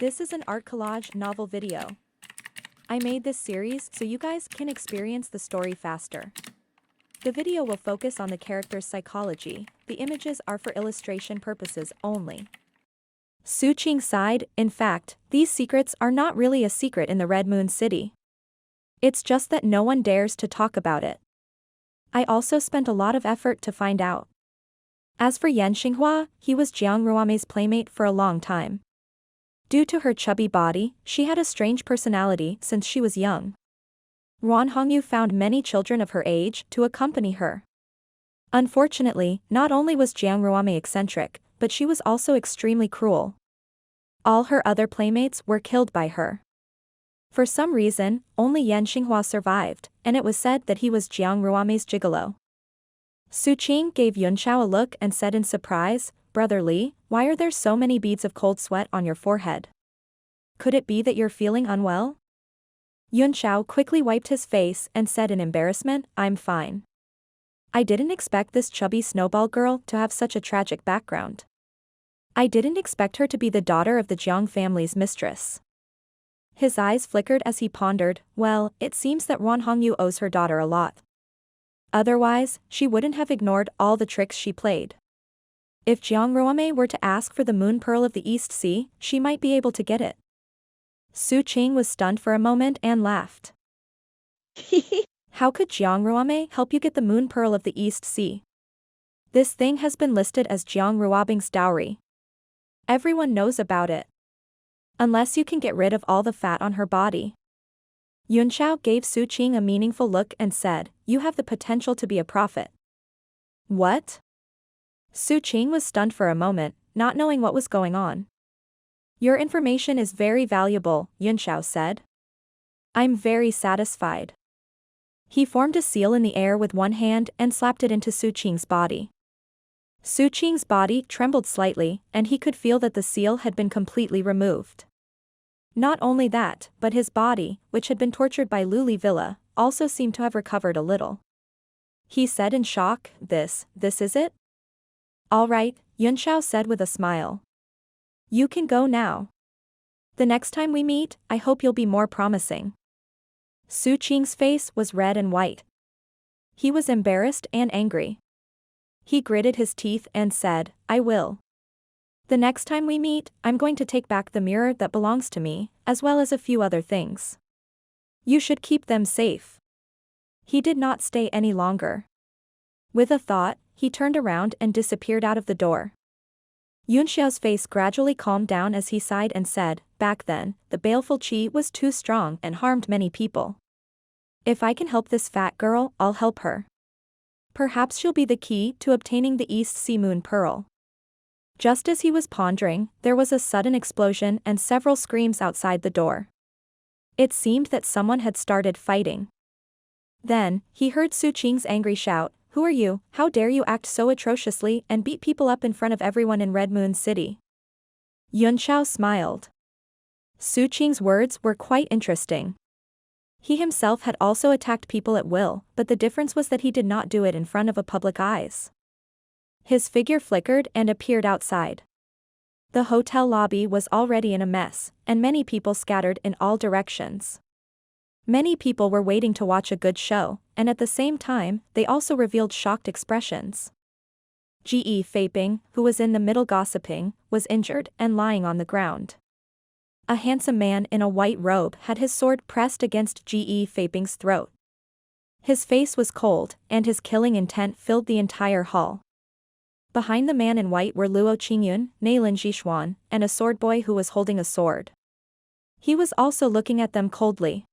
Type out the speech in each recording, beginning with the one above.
This is an art collage novel video. I made this series so you guys can experience the story faster. The video will focus on the character's psychology, the images are for illustration purposes only. Su Qing sighed, in fact, these secrets are not really a secret in the Red Moon City. It's just that no one dares to talk about it. I also spent a lot of effort to find out. As for Yan Xinghua, he was Jiang Ruame's playmate for a long time. Due to her chubby body, she had a strange personality since she was young. Ruan Hongyu found many children of her age to accompany her. Unfortunately, not only was Jiang Ruame eccentric, but she was also extremely cruel. All her other playmates were killed by her. For some reason, only Yan Xinghua survived, and it was said that he was Jiang Ruame's gigolo. Su Qing gave Yunxiao a look and said in surprise, "Brother Li, why are there so many beads of cold sweat on your forehead? Could it be that you're feeling unwell?" Yunxiao quickly wiped his face and said in embarrassment, "I'm fine. I didn't expect this chubby snowball girl to have such a tragic background. I didn't expect her to be the daughter of the Jiang family's mistress." His eyes flickered as he pondered, well, it seems that Ruan Hongyu owes her daughter a lot. Otherwise, she wouldn't have ignored all the tricks she played. If Jiang Ruame were to ask for the moon pearl of the East Sea, she might be able to get it. Su Qing was stunned for a moment and laughed. How could Jiang Ruame help you get the moon pearl of the East Sea? This thing has been listed as Jiang Ruabing's dowry. Everyone knows about it. Unless you can get rid of all the fat on her body. Yunxiao gave Su Qing a meaningful look and said, "You have the potential to be a prophet." What? Su Qing was stunned for a moment, not knowing what was going on. "Your information is very valuable," Yunxiao said. "I'm very satisfied." He formed a seal in the air with one hand and slapped it into Su Qing's body. Su Qing's body trembled slightly, and he could feel that the seal had been completely removed. Not only that, but his body, which had been tortured by Luli Villa, also seemed to have recovered a little. He said in shock, This is it? All right, Yunxiao said with a smile. "You can go now. The next time we meet, I hope you'll be more promising." Su Qing's face was red and white. He was embarrassed and angry. He gritted his teeth and said, "I will. The next time we meet, I'm going to take back the mirror that belongs to me, as well as a few other things. You should keep them safe." He did not stay any longer. With a thought, he turned around and disappeared out of the door. Yunxiao's face gradually calmed down as he sighed and said, "Back then, the baleful qi was too strong and harmed many people. If I can help this fat girl, I'll help her. Perhaps she'll be the key to obtaining the East Sea Moon Pearl." Just as he was pondering, there was a sudden explosion and several screams outside the door. It seemed that someone had started fighting. Then, he heard Su Qing's angry shout, "Who are you? How dare you act so atrociously and beat people up in front of everyone in Red Moon City?" Yunxiao smiled. Su Qing's words were quite interesting. He himself had also attacked people at will, but the difference was that he did not do it in front of a public eyes. His figure flickered and appeared outside. The hotel lobby was already in a mess, and many people scattered in all directions. Many people were waiting to watch a good show, and at the same time, they also revealed shocked expressions. Ge Feiping, who was in the middle gossiping, was injured and lying on the ground. A handsome man in a white robe had his sword pressed against Ge Feiping's throat. His face was cold, and his killing intent filled the entire hall. Behind the man in white were Luo Qingyun, Neilin Jishuan, and a sword boy who was holding a sword. He was also looking at them coldly.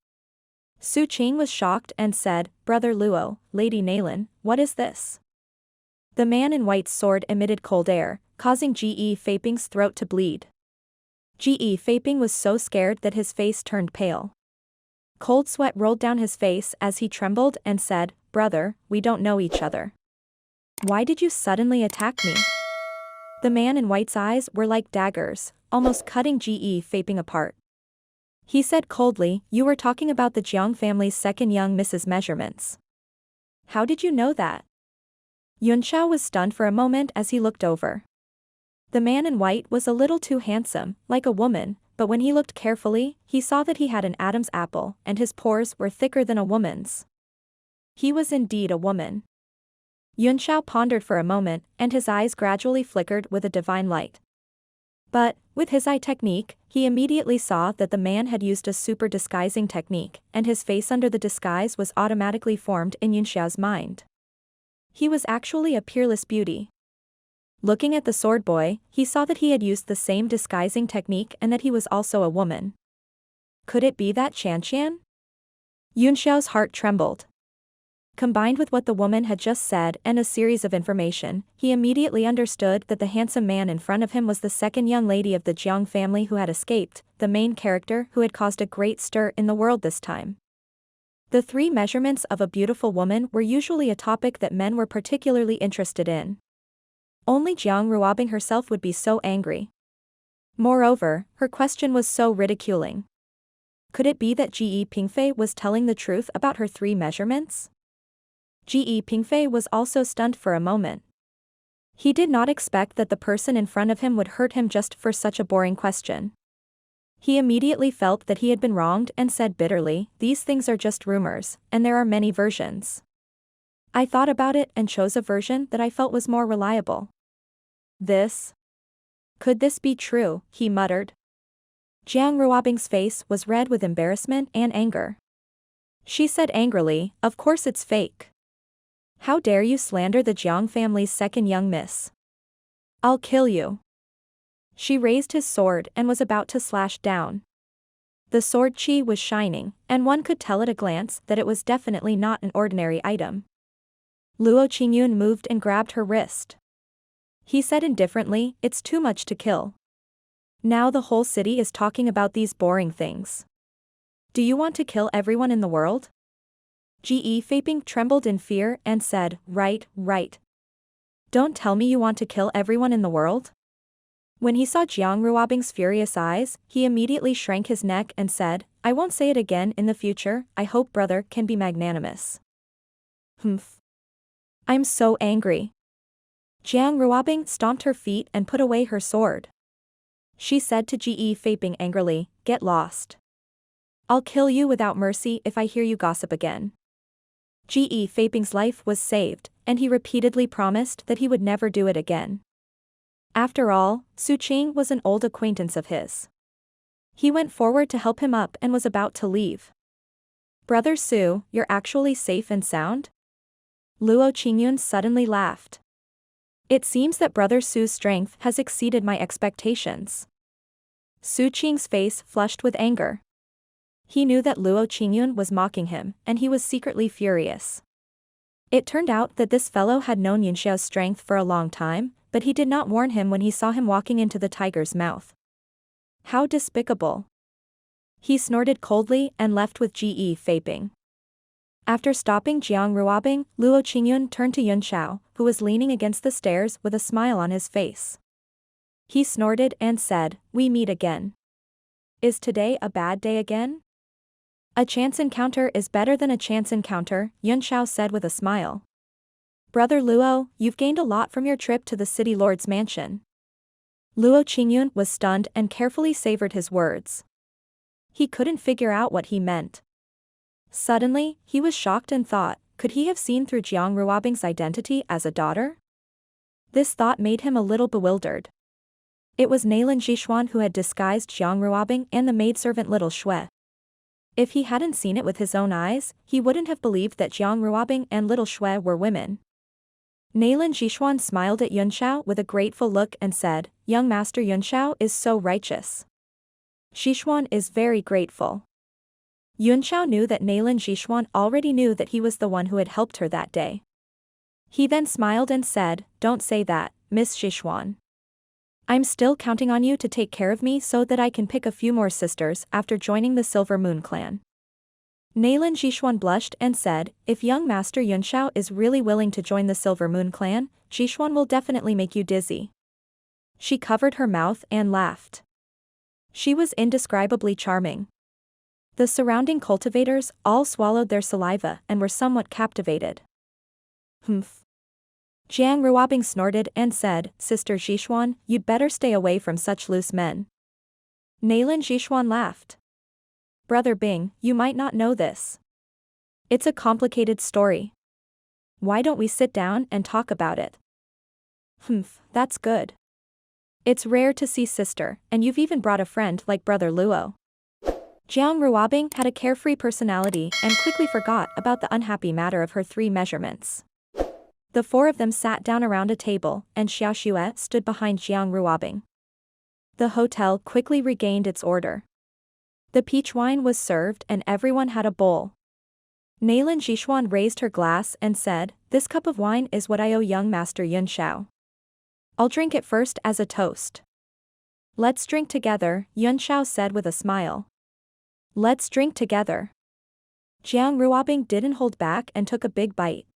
Su Qing was shocked and said, "Brother Luo, Lady Neilin, what is this?" The man in white's sword emitted cold air, causing Ge Feiping's throat to bleed. Ge Feiping was so scared that his face turned pale. Cold sweat rolled down his face as he trembled and said, "Brother, we don't know each other. Why did you suddenly attack me?" The man in white's eyes were like daggers, almost cutting Ge Feiping apart. He said coldly, "You were talking about the Jiang family's second young Mrs. Measurements. How did you know that?" Yunxiao was stunned for a moment as he looked over. The man in white was a little too handsome, like a woman, but when he looked carefully, he saw that he had an Adam's apple, and his pores were thicker than a woman's. He was indeed a woman. Yunxiao pondered for a moment, and his eyes gradually flickered with a divine light. But, with his eye technique, he immediately saw that the man had used a super disguising technique, and his face under the disguise was automatically formed in Yunxiao's mind. He was actually a peerless beauty. Looking at the sword boy, he saw that he had used the same disguising technique and that he was also a woman. Could it be that Qianqian? Yunxiao's heart trembled. Combined with what the woman had just said and a series of information, he immediately understood that the handsome man in front of him was the second young lady of the Jiang family who had escaped, the main character who had caused a great stir in the world this time. The 3 measurements of a beautiful woman were usually a topic that men were particularly interested in. Only Jiang Ruobing herself would be so angry. Moreover, her question was so ridiculing. Could it be that Ge Pingfei was telling the truth about her 3 measurements? Ge Pingfei was also stunned for a moment. He did not expect that the person in front of him would hurt him just for such a boring question. He immediately felt that he had been wronged and said bitterly, "These things are just rumors, and there are many versions. I thought about it and chose a version that I felt was more reliable." Could this be true, he muttered. Jiang Ruobing's face was red with embarrassment and anger. She said angrily, "Of course it's fake. How dare you slander the Jiang family's second young miss? I'll kill you." She raised his sword and was about to slash down. The sword chi was shining, and one could tell at a glance that it was definitely not an ordinary item. Luo Qingyun moved and grabbed her wrist. He said indifferently, "It's too much to kill. Now the whole city is talking about these boring things. Do you want to kill everyone in the world?" Ge Feiping trembled in fear and said, Right. Don't tell me you want to kill everyone in the world?" When he saw Jiang Ruobing's furious eyes, he immediately shrank his neck and said, "I won't say it again in the future. I hope brother can be magnanimous." I'm so angry." Jiang Ruobing stomped her feet and put away her sword. She said to Ge Feiping angrily, "Get lost. I'll kill you without mercy if I hear you gossip again." Ge Feiping's life was saved, and he repeatedly promised that he would never do it again. After all, Su Qing was an old acquaintance of his. He went forward to help him up and was about to leave. "Brother Su, you're actually safe and sound?" Luo Qingyun suddenly laughed. "It seems that Brother Su's strength has exceeded my expectations." Su Qing's face flushed with anger. He knew that Luo Qingyun was mocking him, and he was secretly furious. It turned out that this fellow had known Yunxiao's strength for a long time, but he did not warn him when he saw him walking into the tiger's mouth. How despicable. He snorted coldly and left with Ge Feiping. After stopping Jiang Ruobing, Luo Qingyun turned to Yunxiao, who was leaning against the stairs with a smile on his face. He snorted and said, "We meet again. Is today a bad day again?" "A chance encounter is better than a chance encounter," Yunxiao said with a smile. "Brother Luo, you've gained a lot from your trip to the city lord's mansion." Luo Qingyun was stunned and carefully savored his words. He couldn't figure out what he meant. Suddenly, he was shocked and thought, could he have seen through Jiang Ruobing's identity as a daughter? This thought made him a little bewildered. It was Nailin Jishuan who had disguised Jiang Ruobing and the maidservant little Shui. If he hadn't seen it with his own eyes, he wouldn't have believed that Jiang Ruobing and little Shui were women. Nailin Jishuan smiled at Yunxiao with a grateful look and said, "Young Master Yunxiao is so righteous." Jishuan is very grateful. Yunxiao knew that Nailin Jishuan already knew that he was the one who had helped her that day. He then smiled and said, "Don't say that, Miss Jishuan. I'm still counting on you to take care of me so that I can pick a few more sisters after joining the Silver Moon clan." Nailin Jishuan blushed and said, "If young Master Yunxiao is really willing to join the Silver Moon clan, Jishuan will definitely make you dizzy." She covered her mouth and laughed. She was indescribably charming. The surrounding cultivators all swallowed their saliva and were somewhat captivated. Jiang Ruobing snorted and said, "Sister Jishuan, you'd better stay away from such loose men." Nalan Jishuan laughed. Brother Bing, you might not know this. It's a complicated story. Why don't we sit down and talk about it? That's good. It's rare to see sister, and you've even brought a friend like Brother Luo. Jiang Ruobing had a carefree personality and quickly forgot about the unhappy matter of her 3 measurements. The 4 of them sat down around a table, and Xiao Xue stood behind Jiang Ruobing. The hotel quickly regained its order. The peach wine was served and everyone had a bowl. Nalan Jishuan raised her glass and said, "This cup of wine is what I owe young Master Yun Xiao. I'll drink it first as a toast." "Let's drink together," Yun Xiao said with a smile. "Let's drink together." Jiang Ruobing didn't hold back and took a big bite.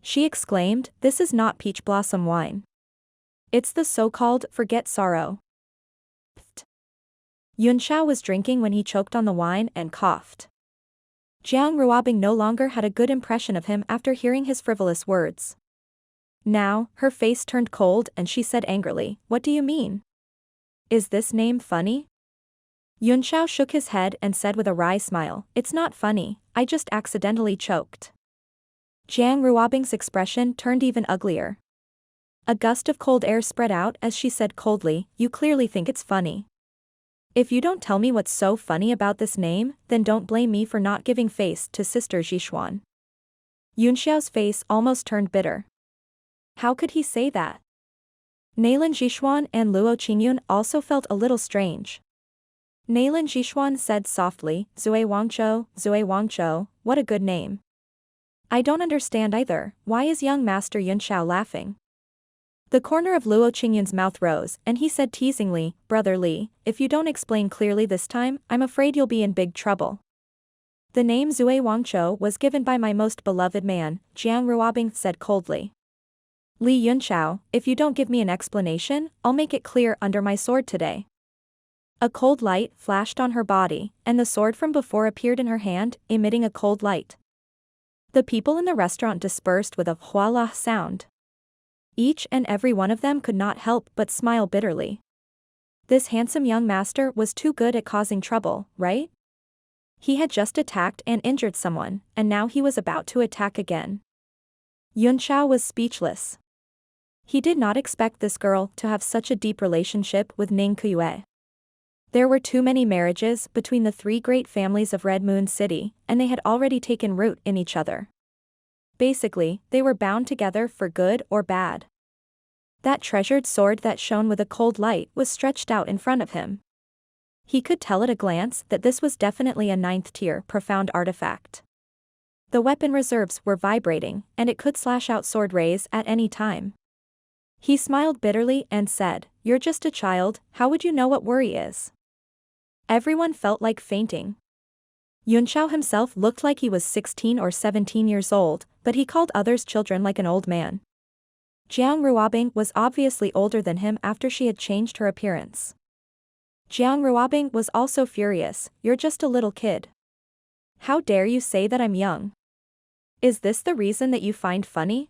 She exclaimed, "This is not peach blossom wine. It's the so-called forget sorrow." Pfft. Yun Xiao was drinking when he choked on the wine and coughed. Jiang Ruobing no longer had a good impression of him after hearing his frivolous words. Now, her face turned cold and she said angrily, "What do you mean? Is this name funny?" Yun Xiao shook his head and said with a wry smile, "It's not funny, I just accidentally choked." Jiang Ruobing's expression turned even uglier. A gust of cold air spread out as she said coldly, "You clearly think it's funny. If you don't tell me what's so funny about this name, then don't blame me for not giving face to Sister Jishuan." Yun Xiao's face almost turned bitter. How could he say that? Nalan Jishuan and Luo Qingyun also felt a little strange. Nalan Jishuan said softly, "Zui Wangzhou, what a good name. I don't understand either, why is young Master Yun Xiao laughing?" The corner of Luo Qingyun's mouth rose, and he said teasingly, "Brother Li, if you don't explain clearly this time, I'm afraid you'll be in big trouble. The name Zui Wangzhou was given by my most beloved man," Jiang Ruobing said coldly. "Li Yunxiao, if you don't give me an explanation, I'll make it clear under my sword today." A cold light flashed on her body, and the sword from before appeared in her hand, emitting a cold light. The people in the restaurant dispersed with a "Huala" sound. Each and every one of them could not help but smile bitterly. This handsome young master was too good at causing trouble, right? He had just attacked and injured someone, and now he was about to attack again. Yun Xiao was speechless. He did not expect this girl to have such a deep relationship with Ning Kuyue. There were too many marriages between the 3 great families of Red Moon City, and they had already taken root in each other. Basically, they were bound together for good or bad. That treasured sword that shone with a cold light was stretched out in front of him. He could tell at a glance that this was definitely a 9th-tier profound artifact. The weapon reserves were vibrating, and it could slash out sword rays at any time. He smiled bitterly and said, "You're just a child, how would you know what worry is?" Everyone felt like fainting. Yun Xiao himself looked like he was 16 or 17 years old, but he called others children like an old man. Jiang Ruobing was obviously older than him after she had changed her appearance. Jiang Ruobing was also furious, "You're just a little kid. How dare you say that I'm young? Is this the reason that you find funny?"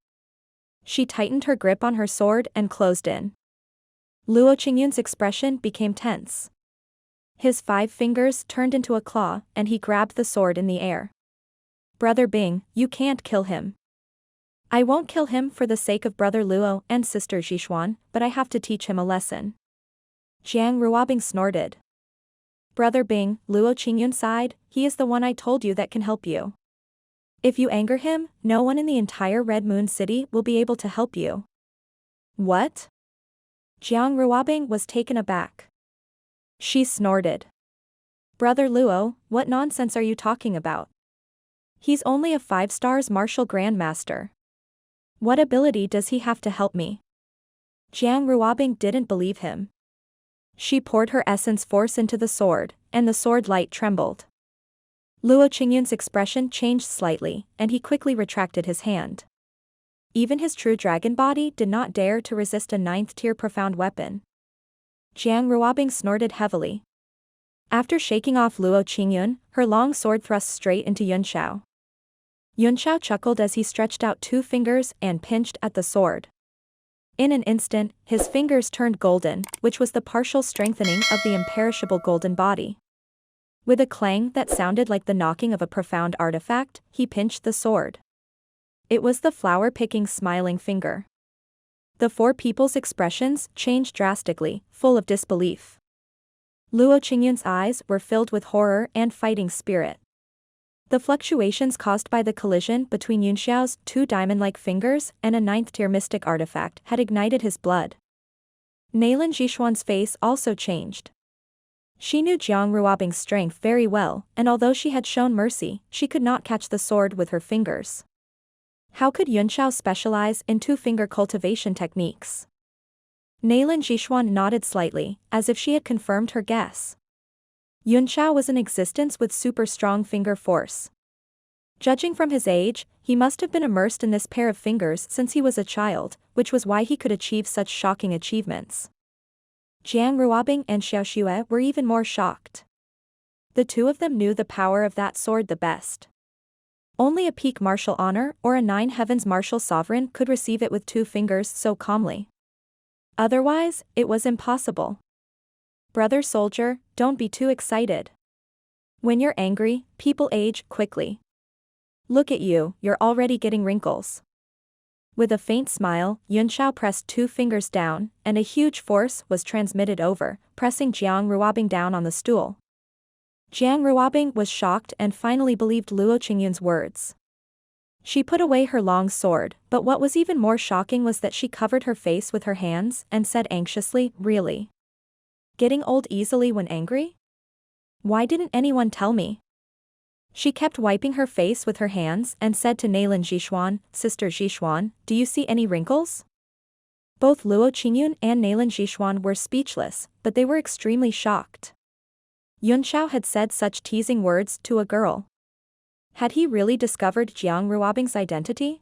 She tightened her grip on her sword and closed in. Luo Qingyun's expression became tense. His 5 fingers turned into a claw, and he grabbed the sword in the air. "Brother Bing, you can't kill him." "I won't kill him for the sake of Brother Luo and Sister Jishuan, but I have to teach him a lesson." Jiang Ruobing snorted. "Brother Bing," Luo Qingyun sighed, "he is the one I told you that can help you. If you anger him, no one in the entire Red Moon City will be able to help you." "What?" Jiang Ruobing was taken aback. She snorted. "Brother Luo, what nonsense are you talking about? He's only a 5-stars martial grandmaster. What ability does he have to help me?" Jiang Ruobing didn't believe him. She poured her essence force into the sword, and the sword light trembled. Luo Qingyun's expression changed slightly, and he quickly retracted his hand. Even his true dragon body did not dare to resist a 9th-tier profound weapon. Jiang Ruobing snorted heavily. After shaking off Luo Qingyun, her long sword thrust straight into Yun Xiao. Yun Xiao chuckled as he stretched out 2 fingers and pinched at the sword. In an instant, his fingers turned golden, which was the partial strengthening of the imperishable golden body. With a clang that sounded like the knocking of a profound artifact, he pinched the sword. It was the flower-picking smiling finger. The four people's expressions changed drastically, full of disbelief. Luo Qingyun's eyes were filled with horror and fighting spirit. The fluctuations caused by the collision between Yunxiao's two diamond-like fingers and a ninth-tier mystic artifact had ignited his blood. Nailin Jishuan's face also changed. She knew Jiang Ruobing's strength very well, and although she had shown mercy, she could not catch the sword with her fingers. How could Yunxiao specialize in two-finger cultivation techniques? Nailin Jishuan nodded slightly, as if she had confirmed her guess. Yunxiao was in existence with super-strong finger force. Judging from his age, he must have been immersed in this pair of fingers since he was a child, which was why he could achieve such shocking achievements. Jiang Ruobing and Xiao Xue were even more shocked. The two of them knew the power of that sword the best. Only a peak martial honor or a nine heavens martial sovereign could receive it with two fingers so calmly. Otherwise, it was impossible. Brother soldier, don't be too excited. When you're angry, people age quickly. Look at you, you're already getting wrinkles. With a faint smile, Yunxiao pressed two fingers down, and a huge force was transmitted over, pressing Jiang Ruobing down on the stool. Jiang Ruobing was shocked and finally believed Luo Qingyun's words. She put away her long sword, but what was even more shocking was that she covered her face with her hands and said anxiously, "Really? Getting old easily when angry? Why didn't anyone tell me?" She kept wiping her face with her hands and said to Nailin Jishuan, "Sister Jishuan, do you see any wrinkles?" Both Luo Qingyun and Nailin Jishuan were speechless, but they were extremely shocked. Yunxiao had said such teasing words to a girl. Had he really discovered Jiang Ruobing's identity?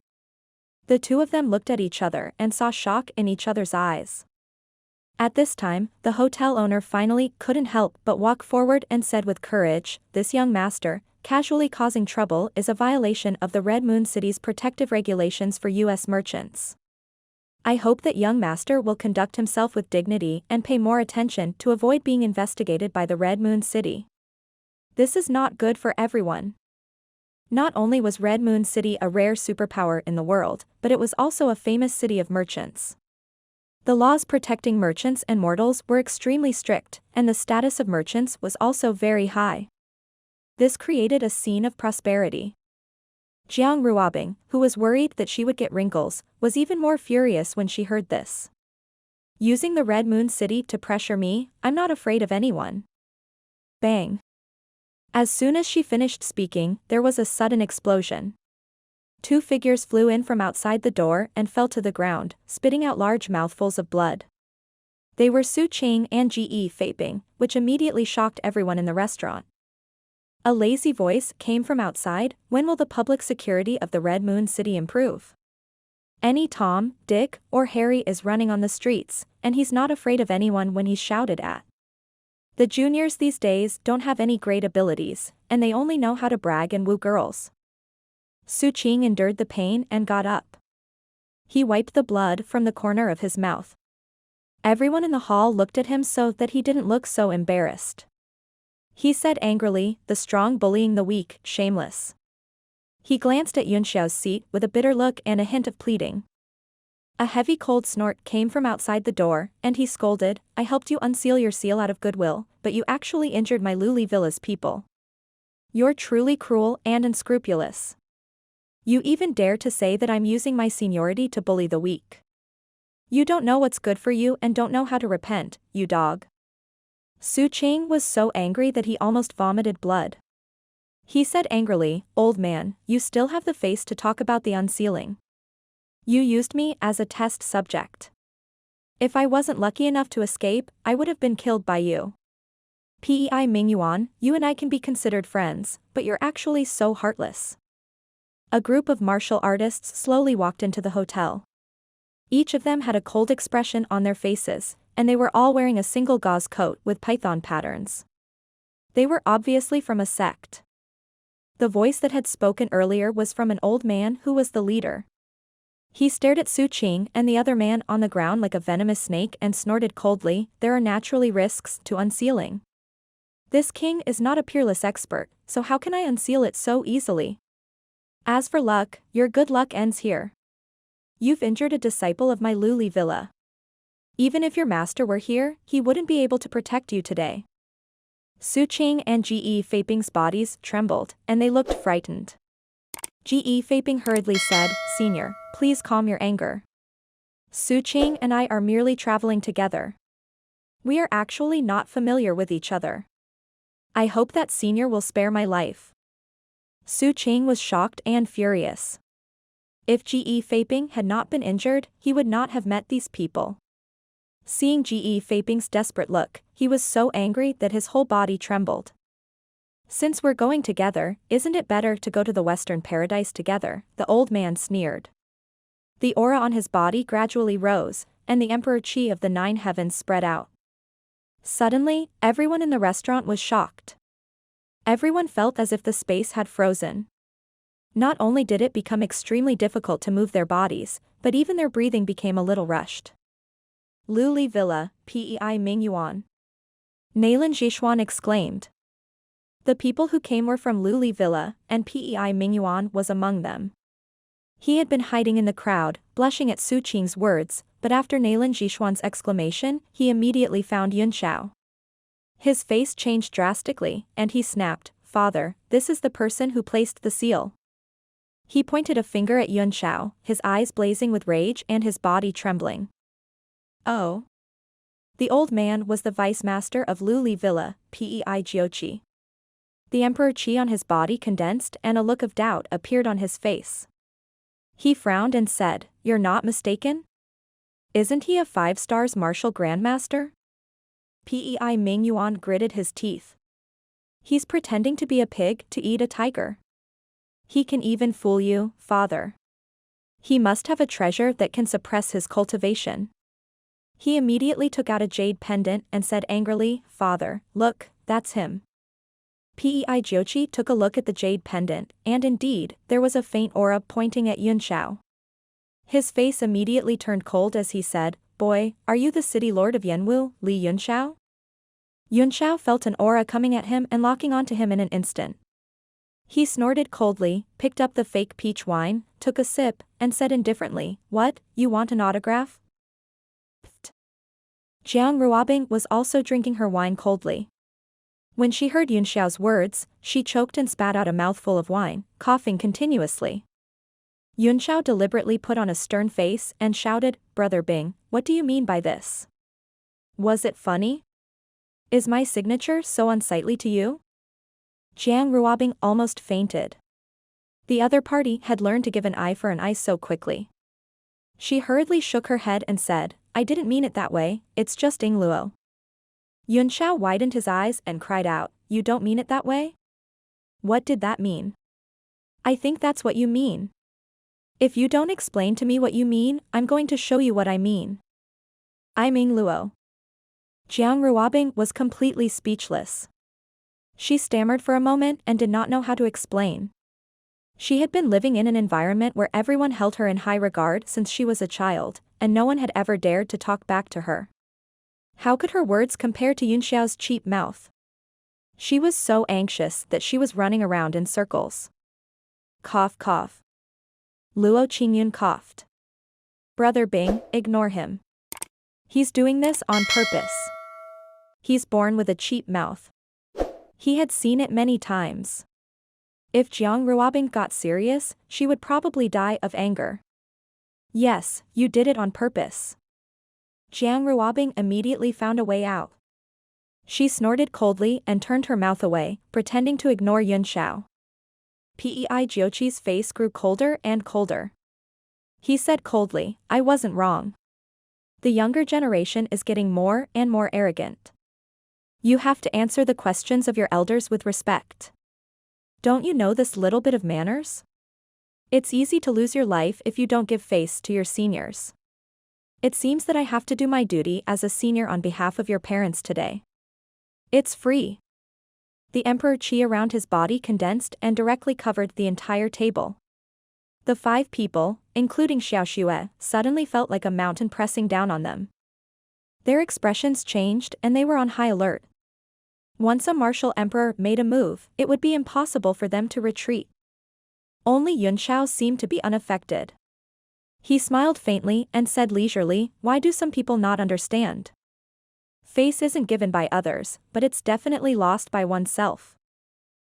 The two of them looked at each other and saw shock in each other's eyes. At this time, the hotel owner finally couldn't help but walk forward and said with courage, "This young master, casually causing trouble is a violation of the Red Moon City's protective regulations for U.S. merchants. I hope that young master will conduct himself with dignity and pay more attention to avoid being investigated by the Red Moon City. This is not good for everyone." Not only was Red Moon City a rare superpower in the world, but it was also a famous city of merchants. The laws protecting merchants and mortals were extremely strict, and the status of merchants was also very high. This created a scene of prosperity. Jiang Ruobing, who was worried that she would get wrinkles, was even more furious when she heard this. "Using the Red Moon City to pressure me, I'm not afraid of anyone." Bang! As soon as she finished speaking, there was a sudden explosion. Two figures flew in from outside the door and fell to the ground, spitting out large mouthfuls of blood. They were Su Qing and Ge Feiping, which immediately shocked everyone in the restaurant. A lazy voice came from outside, "When will the public security of the Red Moon City improve? Any Tom, Dick, or Harry is running on the streets, and he's not afraid of anyone when he's shouted at. The juniors these days don't have any great abilities, and they only know how to brag and woo girls." Su Qing endured the pain and got up. He wiped the blood from the corner of his mouth. Everyone in the hall looked at him so that he didn't look so embarrassed. He said angrily, "The strong bullying the weak, shameless." He glanced at Yunxiao's seat with a bitter look and a hint of pleading. A heavy cold snort came from outside the door, and he scolded, "I helped you unseal your seal out of goodwill, but you actually injured my Luli Villa's people. You're truly cruel and unscrupulous. You even dare to say that I'm using my seniority to bully the weak. You don't know what's good for you and don't know how to repent, you dog." Su Qing was so angry that he almost vomited blood. He said angrily, "Old man, you still have the face to talk about the unsealing. You used me as a test subject. If I wasn't lucky enough to escape, I would have been killed by you. Pei Mingyuan, you and I can be considered friends, but you're actually so heartless." A group of martial artists slowly walked into the hotel. Each of them had a cold expression on their faces, and they were all wearing a single gauze coat with python patterns. They were obviously from a sect. The voice that had spoken earlier was from an old man who was the leader. He stared at Su Qing and the other man on the ground like a venomous snake and snorted coldly, there are naturally risks to unsealing. This king is not a peerless expert, so how can I unseal it so easily? As for luck, your good luck ends here. You've injured a disciple of my Luli villa. Even if your master were here, he wouldn't be able to protect you today. Su Qing and Ge Feiping's bodies trembled, and they looked frightened. Ge Feiping hurriedly said, Senior, please calm your anger. Su Qing and I are merely traveling together. We are actually not familiar with each other. I hope that Senior will spare my life. Su Qing was shocked and furious. If Ge Feiping had not been injured, he would not have met these people. Seeing Ge Feiping's desperate look, he was so angry that his whole body trembled. Since we're going together, isn't it better to go to the Western Paradise together? The old man sneered. The aura on his body gradually rose, and the Emperor Qi of the Nine Heavens spread out. Suddenly, everyone in the restaurant was shocked. Everyone felt as if the space had frozen. Not only did it become extremely difficult to move their bodies, but even their breathing became a little rushed. Luli Villa, Pei Mingyuan. Naylan Jishuan exclaimed. The people who came were from Luli Villa, and Pei Mingyuan was among them. He had been hiding in the crowd, blushing at Su Qing's words, but after Naylan Jishuan's exclamation, he immediately found Yun Xiao. His face changed drastically, and he snapped, Father, this is the person who placed the seal. He pointed a finger at Yun Xiao, his eyes blazing with rage and his body trembling. Oh. The old man was the vice master of Luli Villa, Pei Jioqi. The Emperor Qi on his body condensed and a look of doubt appeared on his face. He frowned and said, You're not mistaken? Isn't he a 5-stars martial grandmaster? Pei Mingyuan gritted his teeth. He's pretending to be a pig to eat a tiger. He can even fool you, father. He must have a treasure that can suppress his cultivation. He immediately took out a jade pendant and said angrily, Father, look, that's him. Pei Jioqi took a look at the jade pendant, and indeed, there was a faint aura pointing at Yun Xiao. His face immediately turned cold as he said, Boy, are you the city lord of Yanwu, Li Yun Xiao? Yun Xiao felt an aura coming at him and locking onto him in an instant. He snorted coldly, picked up the fake peach wine, took a sip, and said indifferently, What, you want an autograph? Pfft. Jiang Ruobing was also drinking her wine coldly. When she heard Yun Xiao's words, she choked and spat out a mouthful of wine, coughing continuously. Yun Xiao deliberately put on a stern face and shouted, Brother Bing, what do you mean by this? Was it funny? Is my signature so unsightly to you? Jiang Ruobing almost fainted. The other party had learned to give an eye for an eye so quickly. She hurriedly shook her head and said, I didn't mean it that way, it's just Ingluo. Yun Xiao widened his eyes and cried out, You don't mean it that way? What did that mean? I think that's what you mean. If you don't explain to me what you mean, I'm going to show you what I mean. I'm Ingluo. Jiang Ruobing was completely speechless. She stammered for a moment and did not know how to explain. She had been living in an environment where everyone held her in high regard since she was a child, and no one had ever dared to talk back to her. How could her words compare to Yun Xiao's cheap mouth? She was so anxious that she was running around in circles. Cough cough. Luo Qingyun coughed. Brother Bing, ignore him. He's doing this on purpose. He's born with a cheap mouth. He had seen it many times. If Jiang Ruobing got serious, she would probably die of anger. Yes, you did it on purpose. Jiang Ruobing immediately found a way out. She snorted coldly and turned her mouth away, pretending to ignore Yun Xiao. Pei Jioqi's face grew colder and colder. He said coldly, I wasn't wrong. The younger generation is getting more and more arrogant. You have to answer the questions of your elders with respect. Don't you know this little bit of manners? It's easy to lose your life if you don't give face to your seniors. It seems that I have to do my duty as a senior on behalf of your parents today. It's free. The Emperor Qi around his body condensed and directly covered the entire table. The 5 people, including Xiaoxue, suddenly felt like a mountain pressing down on them. Their expressions changed and they were on high alert. Once a martial emperor made a move, it would be impossible for them to retreat. Only Yunshao seemed to be unaffected. He smiled faintly and said leisurely, "Why do some people not understand? Face isn't given by others, but it's definitely lost by oneself."